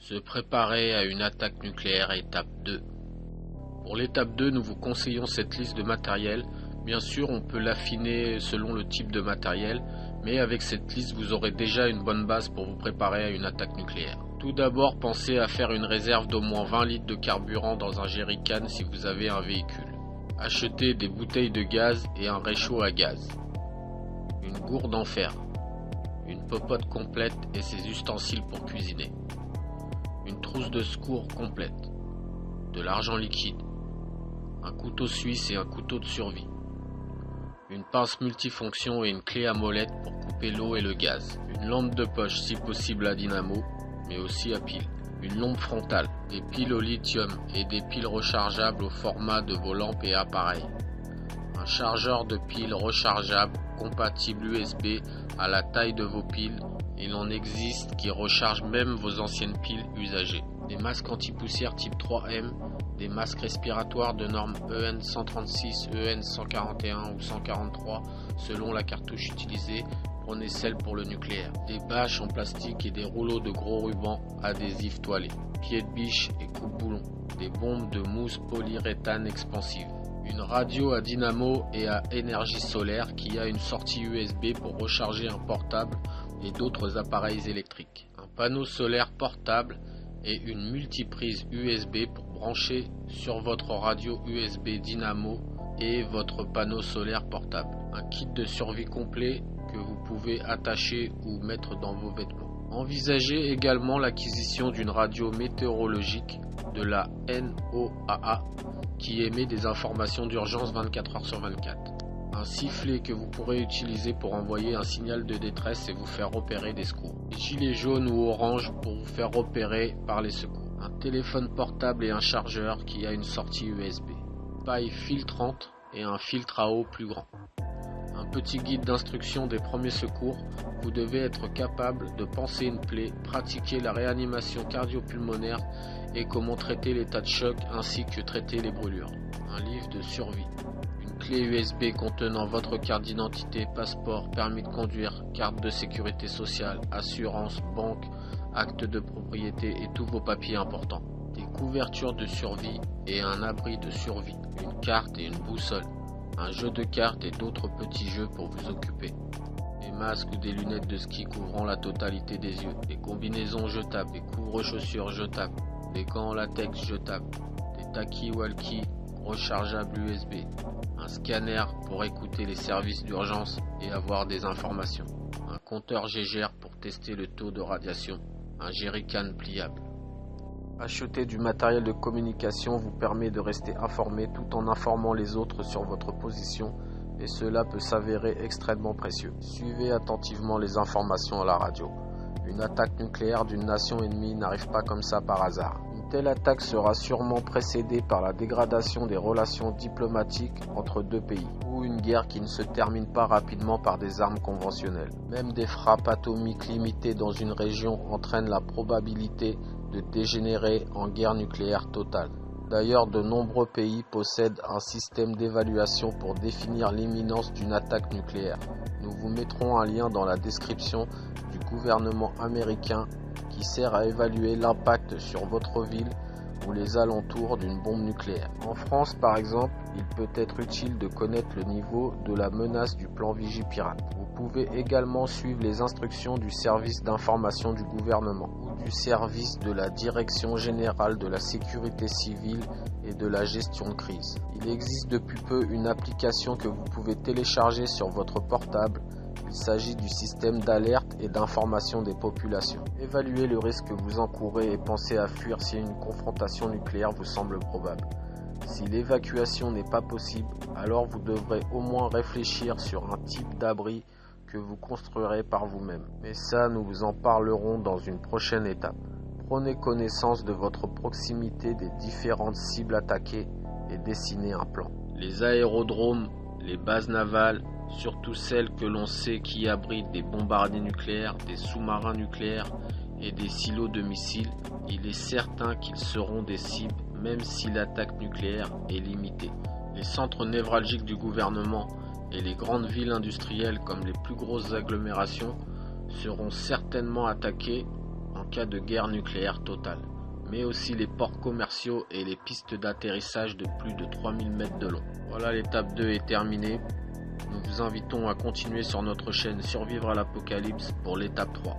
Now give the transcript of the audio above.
Se préparer à une attaque nucléaire, étape 2. Pour l'étape 2, nous vous conseillons cette liste de matériel. Bien sûr, on peut l'affiner selon le type de matériel, mais avec cette liste, vous aurez déjà une bonne base pour vous préparer à une attaque nucléaire. Tout d'abord, pensez à faire une réserve d'au moins 20 litres de carburant dans un jerrycan si vous avez un véhicule. Achetez des bouteilles de gaz et un réchaud à gaz. Une gourde en fer. Une popote complète et ses ustensiles pour cuisiner. Une trousse de secours complète, de l'argent liquide, un couteau suisse et un couteau de survie, une pince multifonction et une clé à molette pour couper l'eau et le gaz, une lampe de poche si possible à dynamo, mais aussi à pile, une lampe frontale, des piles au lithium et des piles rechargeables au format de vos lampes et appareils, un chargeur de piles rechargeable compatible USB à la taille de vos piles. Il en existe qui rechargent même vos anciennes piles usagées. Des masques anti-poussière type 3M, des masques respiratoires de norme EN 136, EN 141 ou 143 selon la cartouche utilisée. Prenez celle pour le nucléaire. Des bâches en plastique et des rouleaux de gros rubans adhésifs toilés. Pieds de biche et coupe-boulons. Des bombes de mousse polyuréthane expansive. Une radio à dynamo et à énergie solaire qui a une sortie USB pour recharger un portable et d'autres appareils électriques. Un panneau solaire portable et une multiprise USB pour brancher sur votre radio USB dynamo et votre panneau solaire portable. Un kit de survie complet que vous pouvez attacher ou mettre dans vos vêtements. Envisagez également l'acquisition d'une radio météorologique de la NOAA qui émet des informations d'urgence 24 heures sur 24. Un sifflet que vous pourrez utiliser pour envoyer un signal de détresse et vous faire repérer des secours. Des gilets jaunes ou orange pour vous faire repérer par les secours. Un téléphone portable et un chargeur qui a une sortie USB. Paille filtrante et un filtre à eau plus grand. Un petit guide d'instruction des premiers secours. Vous devez être capable de panser une plaie, pratiquer la réanimation cardio-pulmonaire et comment traiter l'état de choc ainsi que traiter les brûlures. Un livre de survie. Une clé USB contenant votre carte d'identité, passeport, permis de conduire, carte de sécurité sociale, assurance, banque, acte de propriété et tous vos papiers importants. Des couvertures de survie et un abri de survie. Une carte et une boussole. Un jeu de cartes et d'autres petits jeux pour vous occuper. Des masques ou des lunettes de ski couvrant la totalité des yeux. Des combinaisons jetables, des couvre-chaussures jetables. Des gants en latex jetables. Des talkie-walkie rechargeables USB. Un scanner pour écouter les services d'urgence et avoir des informations. Un compteur Gégère pour tester le taux de radiation. Un jerrycan pliable. Acheter du matériel de communication vous permet de rester informé tout en informant les autres sur votre position et cela peut s'avérer extrêmement précieux. Suivez attentivement les informations à la radio. Une attaque nucléaire d'une nation ennemie n'arrive pas comme ça par hasard. Une telle attaque sera sûrement précédée par la dégradation des relations diplomatiques entre deux pays, ou une guerre qui ne se termine pas rapidement par des armes conventionnelles. Même des frappes atomiques limitées dans une région entraînent la probabilité de dégénérer en guerre nucléaire totale. D'ailleurs, de nombreux pays possèdent un système d'évaluation pour définir l'imminence d'une attaque nucléaire. Nous vous mettrons un lien dans la description du gouvernement américain qui sert à évaluer l'impact sur votre ville ou les alentours d'une bombe nucléaire. En France, par exemple, il peut être utile de connaître le niveau de la menace du plan Vigipirate. Vous pouvez également suivre les instructions du service d'information du gouvernement ou du service de la Direction générale de la sécurité civile et de la gestion de crise. Il existe depuis peu une application que vous pouvez télécharger sur votre portable. Il s'agit du système d'alerte et d'information des populations. Évaluez le risque que vous encourez et pensez à fuir si une confrontation nucléaire vous semble probable. Si l'évacuation n'est pas possible, alors vous devrez au moins réfléchir sur un type d'abri que vous construirez par vous-même. Mais ça, nous vous en parlerons dans une prochaine étape. Prenez connaissance de votre proximité des différentes cibles attaquées et dessinez un plan. Les aérodromes, les bases navales, surtout celles que l'on sait qui abritent des bombardiers nucléaires, des sous-marins nucléaires et des silos de missiles, il est certain qu'ils seront des cibles même si l'attaque nucléaire est limitée. Les centres névralgiques du gouvernement et les grandes villes industrielles comme les plus grosses agglomérations seront certainement attaquées en cas de guerre nucléaire totale, mais aussi les ports commerciaux et les pistes d'atterrissage de plus de 3000 mètres de long. Voilà, l'étape 2 est terminée. Nous vous invitons à continuer sur notre chaîne Survivre à l'Apocalypse pour l'étape 3.